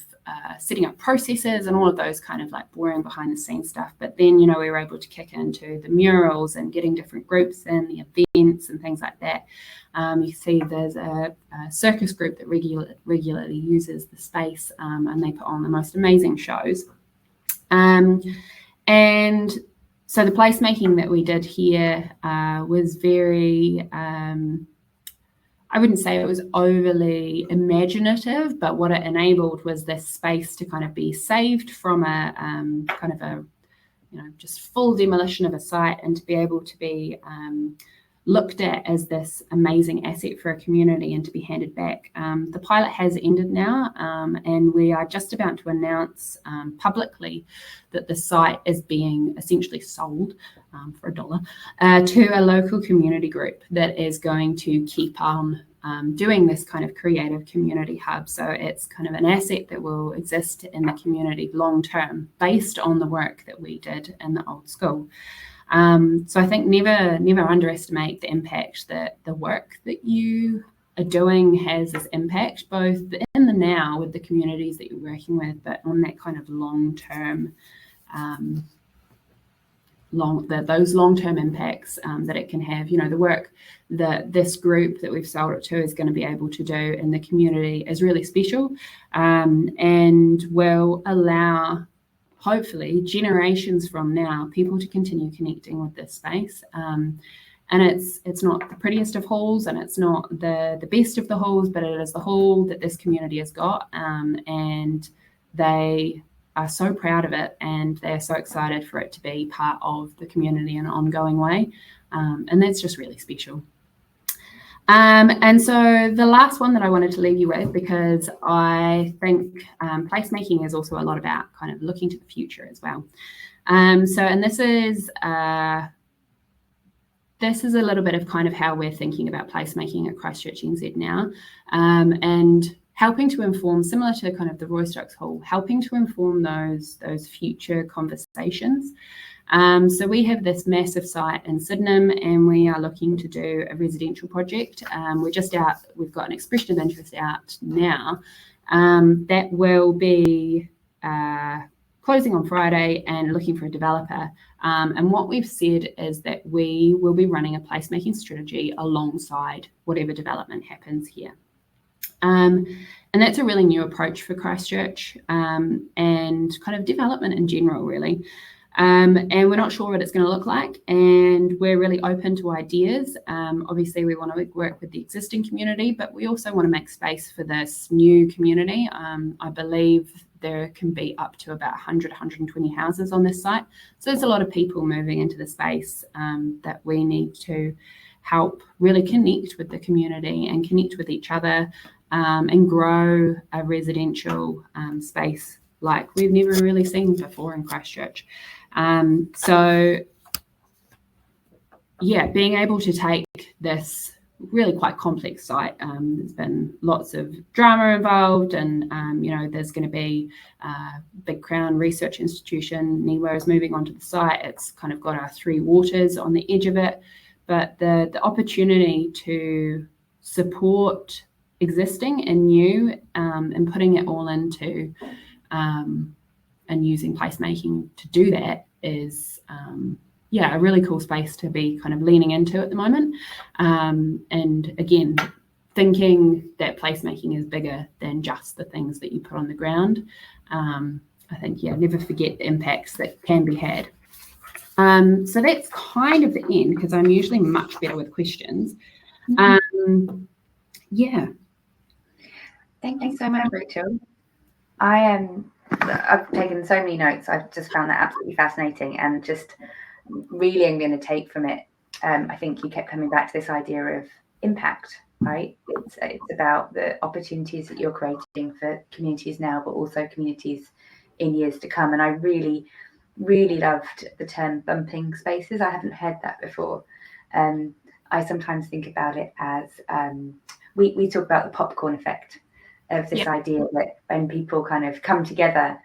setting up processes and all of those kind of like boring behind the scenes stuff. But then, we were able to kick into the murals and getting different groups in, the events and things like that. You see there's a circus group that regularly uses the space, and they put on the most amazing shows. And so the placemaking that we did here was very, I wouldn't say it was overly imaginative, but what it enabled was this space to kind of be saved from a kind of a, just full demolition of a site, and to be able to be looked at as this amazing asset for a community and to be handed back. The pilot has ended now, and we are just about to announce publicly that the site is being essentially sold for $1 to a local community group that is going to keep on doing this kind of creative community hub. So it's kind of an asset that will exist in the community long term based on the work that we did in the old school. So I think never underestimate the impact that the work that you are doing has this impact, both in the now with the communities that you're working with, but on that kind of long-term, those long-term impacts that it can have. You know, the work that this group that we've sold it to is going to be able to do in the community is really special, and will allow, hopefully, generations from now, people to continue connecting with this space. And it's not the prettiest of halls, and it's not the best of the halls, but it is the hall that this community has got, and they are so proud of it, and they're so excited for it to be part of the community in an ongoing way, and that's just really special. And so the last one that I wanted to leave you with, because I think placemaking is also a lot about kind of looking to the future as well. And this is a little bit of kind of how we're thinking about placemaking at ChristchurchNZ now, and helping to inform, similar to kind of the Roy Stokes Hall, helping to inform those future conversations. So we have this massive site in Sydenham, and we are looking to do a residential project. We're just out, we've got an expression of interest out now that will be closing on Friday and looking for a developer. And what we've said is that we will be running a placemaking strategy alongside whatever development happens here. And that's a really new approach for Christchurch, and kind of development in general, really. And we're not sure what it's going to look like, and we're really open to ideas. Obviously, we want to work with the existing community, but we also want to make space for this new community. I believe there can be up to about 100, 120 houses on this site. So there's a lot of people moving into the space that we need to help really connect with the community and connect with each other, and grow a residential space like we've never really seen before in Christchurch. So yeah, being able to take this really quite complex site, there's been lots of drama involved, and you know, there's going to be a big Crown research institution, NIWA, is moving onto the site. It's kind of got our three waters on the edge of it, but the opportunity to support existing and new, and putting it all into and using placemaking to do that is a really cool space to be kind of leaning into at the moment. And again, thinking that placemaking is bigger than just the things that you put on the ground. I think, never forget the impacts that can be had. So that's kind of the end, because I'm usually much better with questions. Thank you so much, Rachael. I've taken so many notes. I've just found that absolutely fascinating, and just really I'm going to take from it. I think you kept coming back to this idea of impact, right? It's about the opportunities that you're creating for communities now, but also communities in years to come. And I really, really loved the term bumping spaces. I haven't heard that before. I sometimes think about it as we talk about the popcorn effect of this idea that when people kind of come together,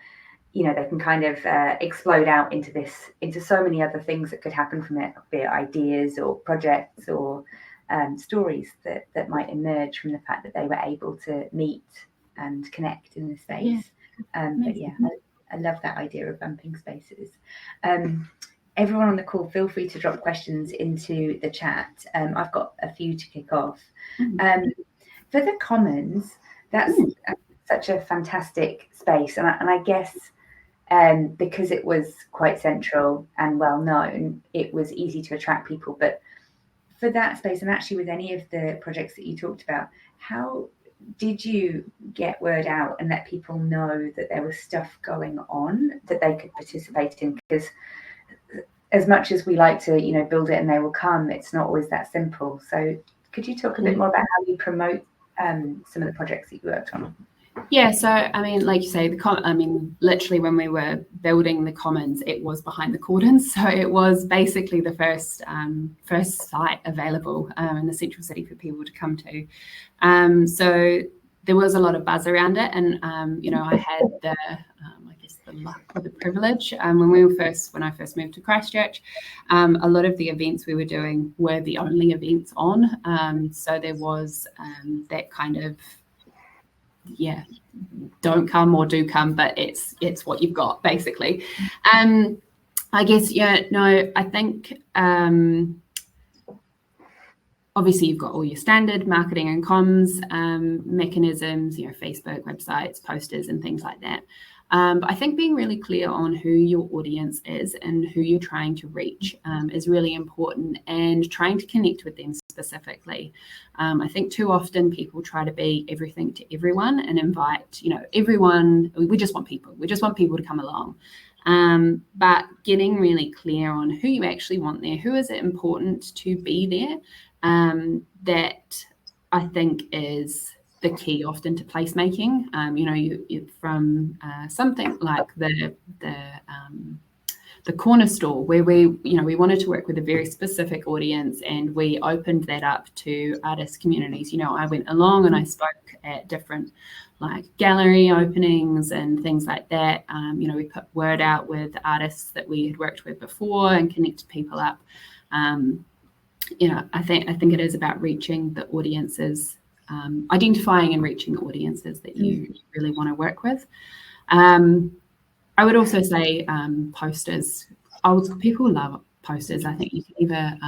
you know, they can kind of explode out into so many other things that could happen from it, be it ideas or projects or stories that might emerge from the fact that they were able to meet and connect in this space. I love that idea of bumping spaces. Everyone on the call, feel free to drop questions into the chat. I've got a few to kick off. For the Commons, that's such a fantastic space, and I guess because it was quite central and well known, it was easy to attract people. But for that space, and actually with any of the projects that you talked about, how did you get word out and let people know that there was stuff going on that they could participate in? Because as much as we like to, build it and they will come, it's not always that simple. So could you talk a bit more about how you promote some of the projects that you worked on? Yeah, so I mean, like you say, literally when we were building the commons, it was behind the cordons. So it was basically the first site available in the central city for people to come to. So there was a lot of buzz around it, and I had the luck or the privilege when I first moved to Christchurch. A lot of the events we were doing were the only events on. So there was that kind of, don't come or do come, but it's what you've got, basically. I guess, I think obviously you've got all your standard marketing and comms mechanisms, Facebook, websites, posters, and things like that. But I think being really clear on who your audience is and who you're trying to reach is really important, and trying to connect with them specifically. I think too often people try to be everything to everyone and invite, everyone. We just want people. We just want people to come along. But getting really clear on who you actually want there, who is it important to be there, that I think is the key often to placemaking. You from something like the corner store, where we wanted to work with a very specific audience, and we opened that up to artist communities. I went along and I spoke at different gallery openings and things like that. We put word out with artists that we had worked with before and connected people up. I think it is about reaching the audiences, identifying and reaching the audiences that you really want to work with. I would also say posters. People love posters. I think you can either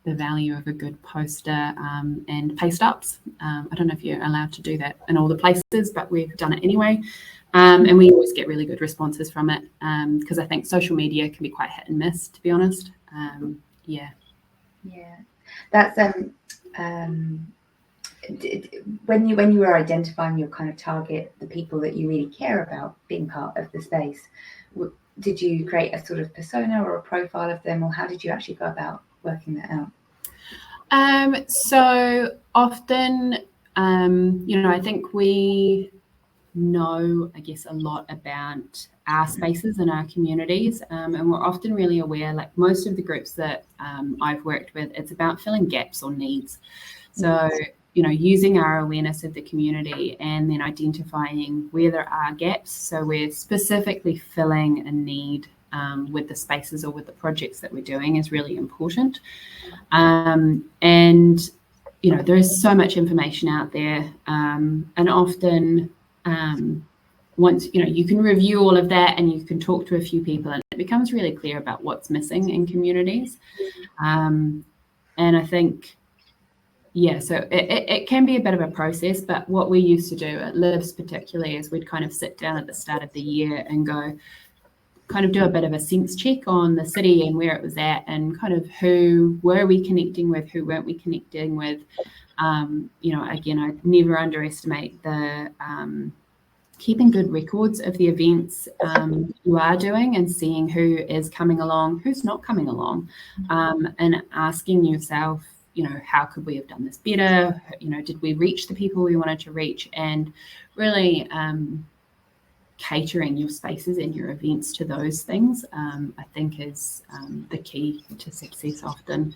the value of a good poster and paste ups. I don't know if you're allowed to do that in all the places, but we've done it anyway. And we always get really good responses from it, because I think social media can be quite hit and miss, to be honest. Yeah, that's when you were identifying your kind of target, the people that you really care about being part of the space, did you create a sort of persona or a profile of them, or how did you actually go about working that out? So often, I think we know, I guess, a lot about our spaces and our communities, and we're often really aware, like most of the groups that I've worked with, it's about filling gaps or needs. So using our awareness of the community and then identifying where there are gaps, so we're specifically filling a need with the spaces or with the projects that we're doing, is really important. And there is so much information out there, and often once you can review all of that and you can talk to a few people, and it becomes really clear about what's missing in communities. And I think so it can be a bit of a process, but what we used to do at Lives particularly is we'd kind of sit down at the start of the year and go kind of do a bit of a sense check on the city and where it was at, and kind of who were we connecting with, who weren't we connecting with. Again, I never underestimate the keeping good records of the events you are doing, and seeing who is coming along, who's not coming along, and asking yourself, how could we have done this better? Did we reach the people we wanted to reach? And really catering your spaces and your events to those things, I think is the key to success often.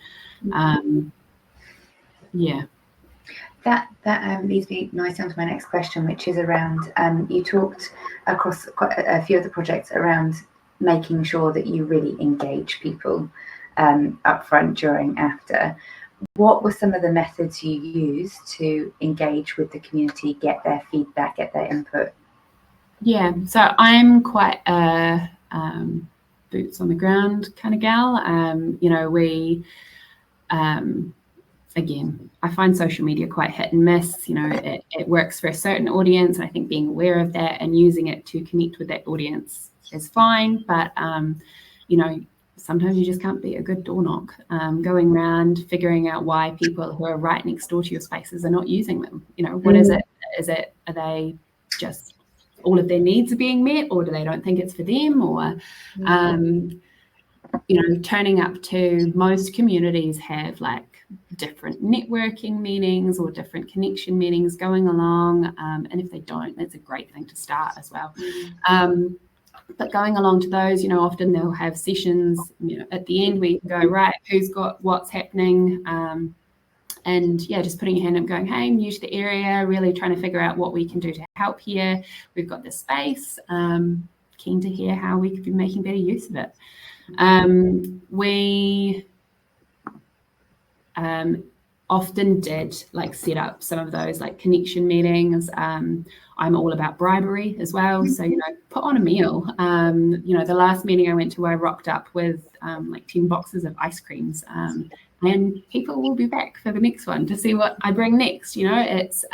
That leads me nicely on to my next question, which is around, you talked across quite a few of the projects around making sure that you really engage people up front, during, after. What were some of the methods you used to engage with the community, get their feedback, get their input? Yeah, so I'm quite a boots on the ground kind of gal. Again, I find social media quite hit and miss. It works for a certain audience. I think being aware of that and using it to connect with that audience is fine. But, sometimes you just can't be a good door knock. Going around, figuring out why people who are right next door to your spaces are not using them. What is it? Are they just all of their needs are being met, or do they don't think it's for them? Or turning up to, most communities have like different networking meetings or different connection meetings going along. And if they don't, that's a great thing to start as well. But going along to those, often they'll have sessions, at the end where you can go, right, who's got what's happening? And just putting your hand up going, hey, I'm new to the area, really trying to figure out what we can do to help here. We've got this space, keen to hear how we could be making better use of it. We often did like set up some of those like connection meetings. I'm all about bribery as well. So, put on a meal. The last meeting I went to, I rocked up with like 10 boxes of ice creams. And people will be back for the next one to see what I bring next. It's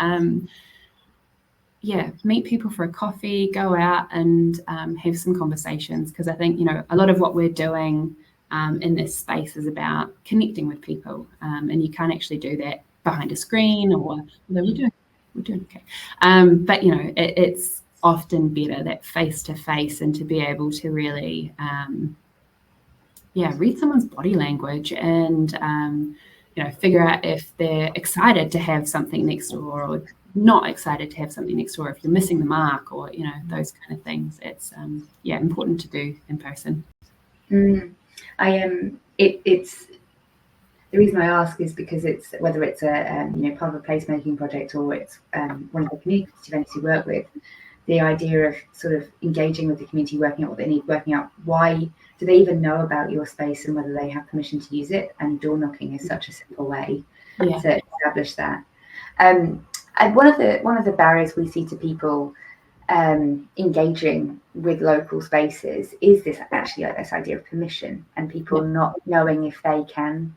meet people for a coffee, go out and have some conversations, because I think a lot of what we're doing in this space is about connecting with people, and you can't actually do that behind a screen, or although we're doing okay, but it's often better that face to face, and to be able to really read someone's body language and figure out if they're excited to have something next door or not excited to have something next door, if you're missing the mark, or those kind of things. It's important to do in person. It's the reason I ask is because it's, whether it's a part of a placemaking project, or it's one of the community events you work with, the idea of sort of engaging with the community, working out what they need, working out why do they even know about your space and whether they have permission to use it. And door knocking is such a simple way to establish that. And one of the barriers we see to people engaging with local spaces is this idea of permission, and people not knowing if they can,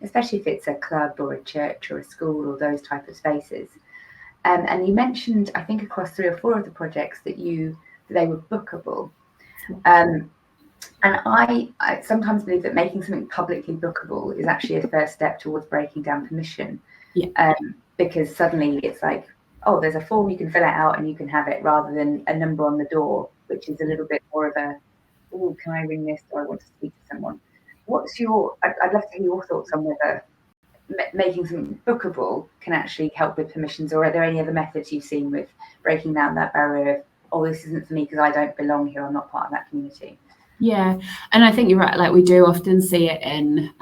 especially if it's a club or a church or a school or those type of spaces. And you mentioned, I think across 3 or 4 of the projects, that they were bookable. And I sometimes believe that making something publicly bookable is actually a first step towards breaking down permission. Because suddenly it's like, oh, there's a form, you can fill it out and you can have it, rather than a number on the door, which is a little bit more of a, oh, can I ring this, or I want to speak to someone. I'd love to hear your thoughts on whether making something bookable can actually help with permissions, or are there any other methods you've seen with breaking down that barrier of, oh, this isn't for me because I don't belong here, I'm not part of that community? Yeah, and I think you're right. Like, we do often see it in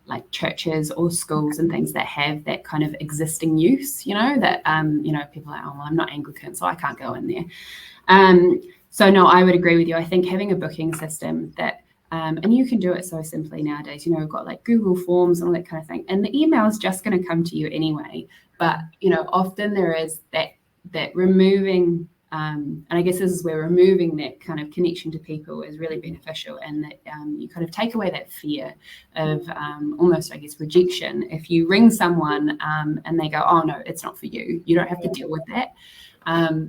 like churches or schools and things that have that kind of existing use, that people are like, oh, well, I'm not Anglican, so I can't go in there. So no, I would agree with you. I think having a booking system that and you can do it so simply nowadays. We've got like Google Forms and all that kind of thing, and the email is just going to come to you anyway. But often there is that removing. And I guess this is where removing that kind of connection to people is really beneficial, and that you kind of take away that fear of almost, I guess, rejection. If you ring someone and they go, oh, no, it's not for you, you don't have to deal with that.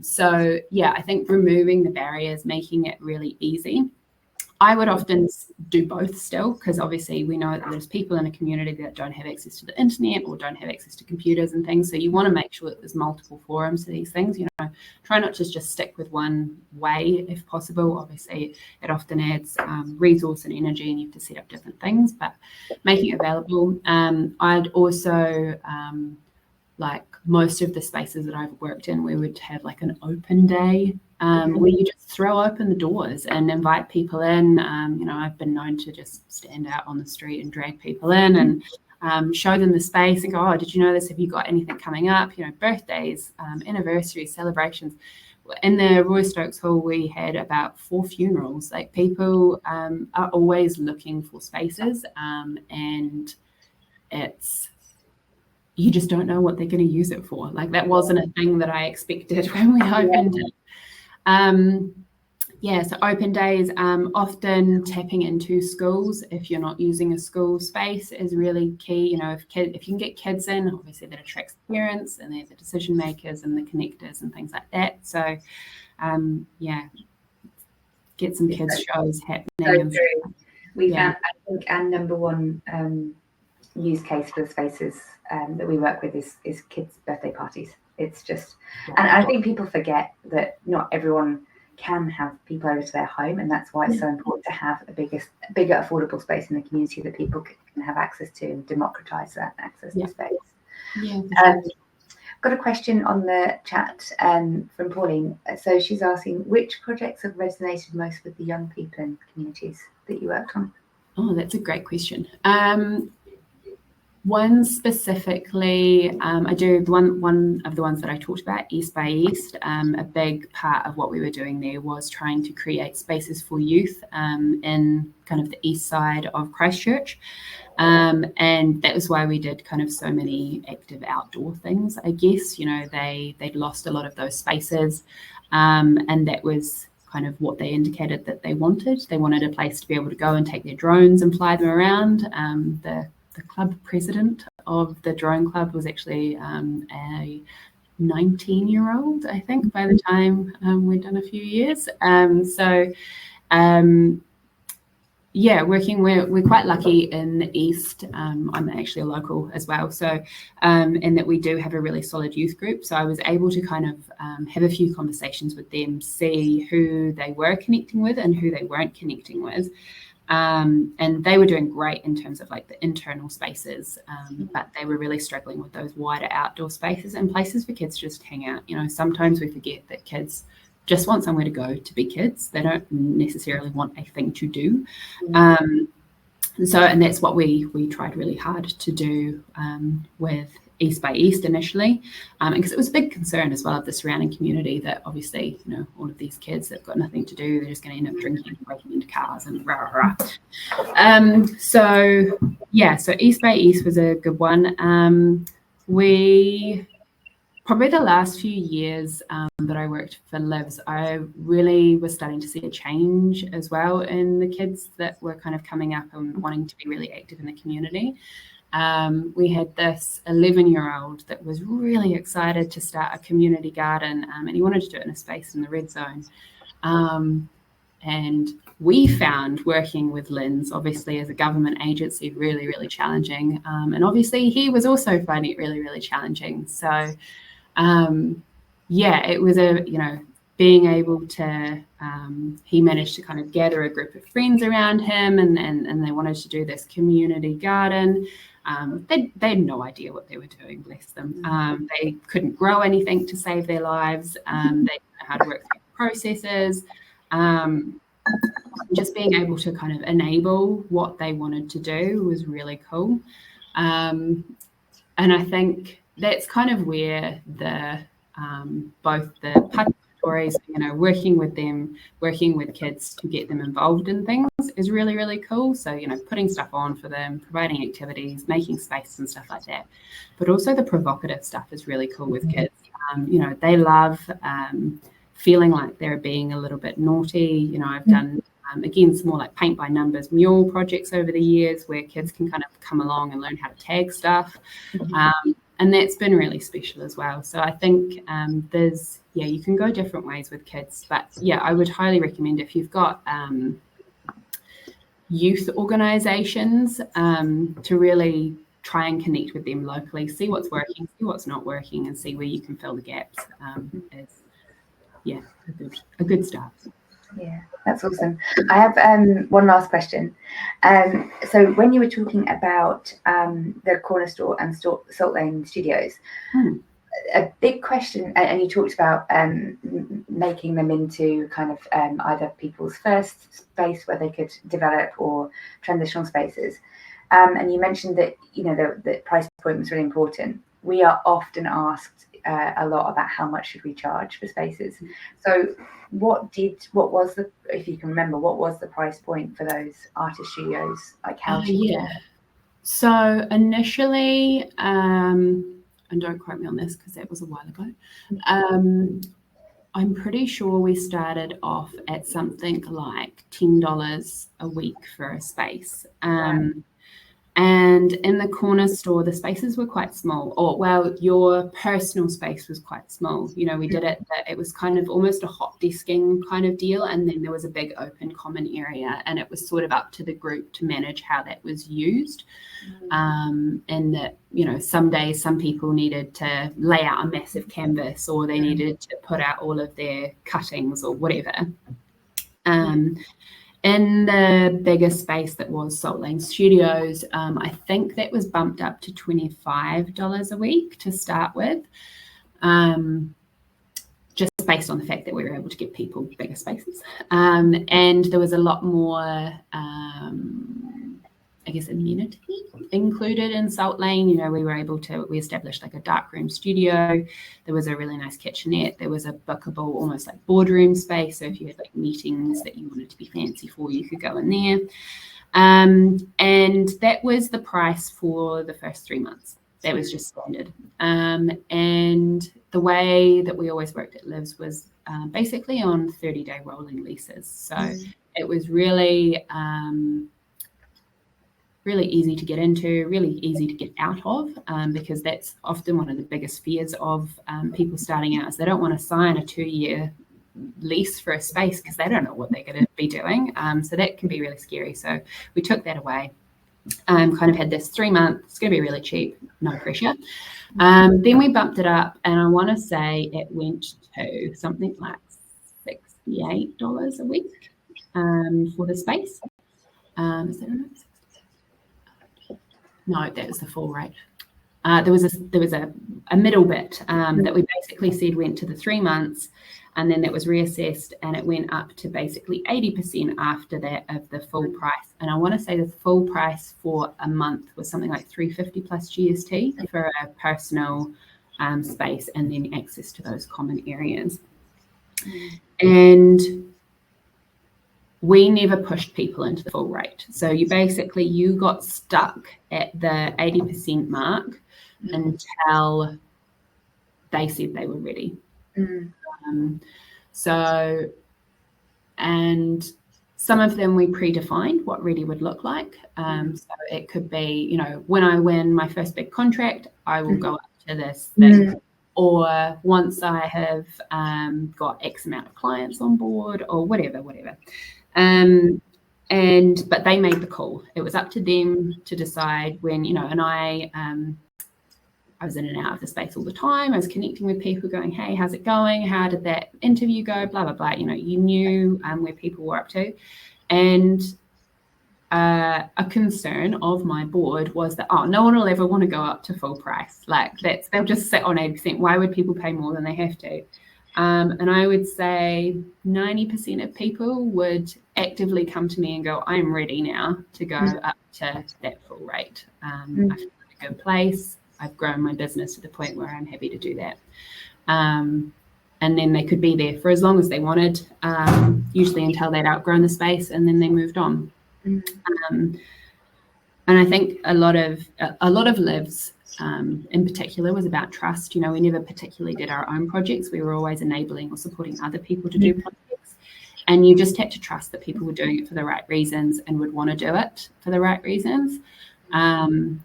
So, I think removing the barriers, making it really easy. I would often do both still, because obviously we know that there's people in a community that don't have access to the internet or don't have access to computers and things. So you want to make sure that there's multiple forums for these things. Try not to just stick with one way if possible. Obviously, it often adds resource and energy, and you have to set up different things, but making it available. I'd also like most of the spaces that I've worked in, we would have like an open day where you just throw open the doors and invite people in. I've been known to just stand out on the street and drag people in and show them the space and go, oh, did you know this? Have you got anything coming up? Birthdays, anniversaries, celebrations. In the Roy Stokes Hall, we had about 4 funerals. Like, people are always looking for spaces, and you just don't know what they're going to use it for. Like, that wasn't a thing that I expected when we opened it. So open days, often tapping into schools. If you're not using a school space is really key. If you can get kids in, obviously that attracts the parents, and they're the decision makers and the connectors and things like that. So, get some kids shows happening. So we found, I think, our number one use case for the spaces that we work with is kids' birthday parties. It's just, and I think people forget that not everyone can have people over to their home, and that's why it's so important to have a bigger affordable space in the community that people can have access to and democratise that access to space. Yeah. Got a question on the chat from Pauline. So she's asking, which projects have resonated most with the young people in communities that you worked on? Oh, that's a great question. One specifically, I do one of the ones that I talked about, East by East. A big part of what we were doing there was trying to create spaces for youth in kind of the east side of Christchurch. And that was why we did kind of so many active outdoor things, I guess. You know, they'd lost a lot of those spaces, and that was kind of what they indicated that they wanted. They wanted a place to be able to go and take their drones and fly them around. The club president of the drone club was actually a 19-year-old, I think, by the time we'd done a few years. We're quite lucky in the East. I'm actually a local as well, so and that we do have a really solid youth group. So I was able to kind of have a few conversations with them, see who they were connecting with and who they weren't connecting with. And they were doing great in terms of like the internal spaces, but they were really struggling with those wider outdoor spaces and places for kids to just hang out. You know, sometimes we forget that kids just want somewhere to go to be kids. They don't necessarily want a thing to do. And that's what we tried really hard to do with East by East initially, because it was a big concern as well of the surrounding community that obviously, you know, all of these kids that have got nothing to do, they're just going to end up drinking and breaking into cars and rah, rah, rah. So East by East was a good one. We probably the last few years that I worked for Lives, I really was starting to see a change as well in the kids that were kind of coming up and wanting to be really active in the community. We had this 11-year-old that was really excited to start a community garden, and he wanted to do it in a space in the red zone. And we found working with LINZ, obviously as a government agency, really, really challenging. And obviously he was also finding it really, really challenging. So it was being able to, he managed to kind of gather a group of friends around him, and they wanted to do this community garden. They had no idea what they were doing, bless them. They couldn't grow anything to save their lives. They didn't know how to work through processes. Just being able to kind of enable what they wanted to do was really cool. And I think that's kind of where the both the participatories, working with them, working with kids to get them involved in things is really, really cool. So, putting stuff on for them, providing activities, making space and stuff like that. But also the provocative stuff is really cool with kids. They love feeling like they're being a little bit naughty. I've done, again, some more like paint by numbers mural projects over the years where kids can kind of come along and learn how to tag stuff. And that's been really special as well. So I think you can go different ways with kids. But I would highly recommend if you've got youth organisations to really try and connect with them locally, see what's working, see what's not working, and see where you can fill the gaps. A good start. Yeah, that's awesome. I have one last question. So when you were talking about the corner store and Salt Lane Studios, a big question, and you talked about making them into kind of either people's first space where they could develop or transitional spaces. And you mentioned that the price point was really important. We are often asked a lot about how much should we charge for spaces. So if you can remember, what was the price point for those artist studios? Like how So initially, and don't quote me on this because that was a while ago, I'm pretty sure we started off at something like $10 a week for a space. And in the corner store, the spaces were quite small, or well, your personal space was quite small. You know, we did it that it was kind of almost a hot desking kind of deal. And then there was a big open common area, and it was sort of up to the group to manage how that was used. And that, you know, some days some people needed to lay out a massive canvas, or they needed to put out all of their cuttings or whatever. In the bigger space that was Salt Lane Studios, I think that was bumped up to $25 a week to start with, just based on the fact that we were able to give people bigger spaces. And there was a lot more, I guess, amenity included in Salt Lane. You know, we established like a darkroom studio. There was a really nice kitchenette. There was a bookable, almost like boardroom space. So if you had like meetings that you wanted to be fancy for, you could go in there. And that was the price for the first 3 months. That was just standard. And the way that we always worked at Livs was basically on 30-day rolling leases. So it was really easy to get into, really easy to get out of, because that's often one of the biggest fears of people starting out, is they don't want to sign a 2-year lease for a space because they don't know what they're going to be doing. So that can be really scary. So we took that away. Kind of had this 3 month, it's going to be really cheap, no pressure. Then we bumped it up, and I want to say it went to something like $68 a week for the space. Is that right? No, that was the full rate. There was a middle bit that we basically said went to the 3 months, and then that was reassessed, and it went up to basically 80% after that of the full price. And I want to say the full price for a month was something like $350 plus GST for a personal space, and then access to those common areas. And we never pushed people into the full rate. So you got stuck at the 80% mark until they said they were ready. And some of them we predefined what ready would look like. So it could be, you know, when I win my first big contract, I will go up to this thing. Or once I have got X amount of clients on board, or whatever. But they made the call. It was up to them to decide when, you know, and I was in and out of the space all the time. I was connecting with people going, hey, how's it going? How did that interview go? Blah, blah, blah. You know, you knew where people were up to. And a concern of my board was that, no one will ever want to go up to full price. Like they'll just sit on 80%. Why would people pay more than they have to? And I would say 90% of people would actively come to me and go, I'm ready now to go up to that full rate. I feel in a good place. I've grown my business to the point where I'm happy to do that. And then they could be there for as long as they wanted, usually until they'd outgrown the space, and then they moved on. And I think a lot of Livs in particular was about trust. You know, we never particularly did our own projects. We were always enabling or supporting other people to do projects. And you just had to trust that people were doing it for the right reasons and would want to do it for the right reasons. And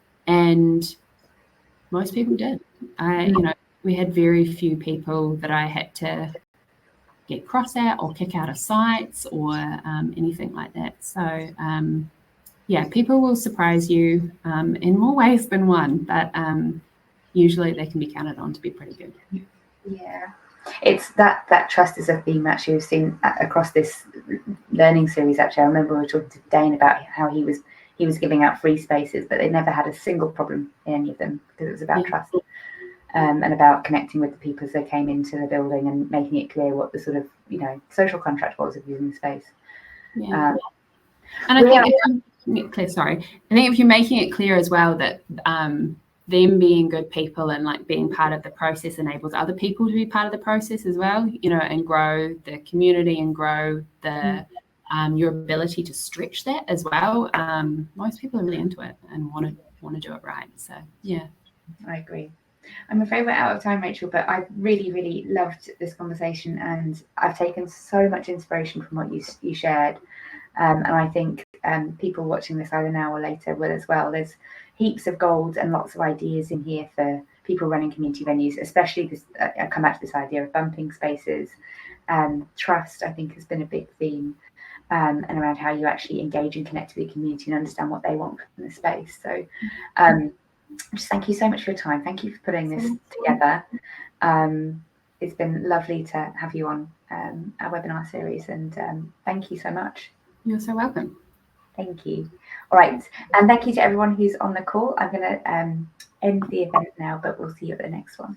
most people did. You know, we had very few people that I had to get cross at or kick out of sites or anything like that. So, yeah, people will surprise you in more ways than one, but usually they can be counted on to be pretty good. Yeah, it's that trust is a theme actually we've seen across this learning series. Actually, I remember we were talking to Dane about how he was giving out free spaces, but they never had a single problem in any of them because it was about trust. And about connecting with the people as they came into the building and making it clear what the sort of, you know, social contract was of using the space. And I think if you're making it clear as well that them being good people and like being part of the process enables other people to be part of the process as well, you know, and grow the community and grow the your ability to stretch that as well. Most people are really into it and want to do it right. So yeah, I agree. I'm afraid we're out of time, Rachel, but I really, really loved this conversation, and I've taken so much inspiration from what you shared. And I think people watching this either now or later will as well. There's heaps of gold and lots of ideas in here for people running community venues, especially this. I come back to this idea of bumping spaces. Trust, I think, has been a big theme, and around how you actually engage and connect with the community and understand what they want from the space. So just thank you so much for your time. Thank you for putting this together. It's been lovely to have you on our webinar series, and thank you so much. You're so welcome. Thank you. All right, and thank you to everyone who's on the call. I'm going to end the event now, but we'll see you at the next one.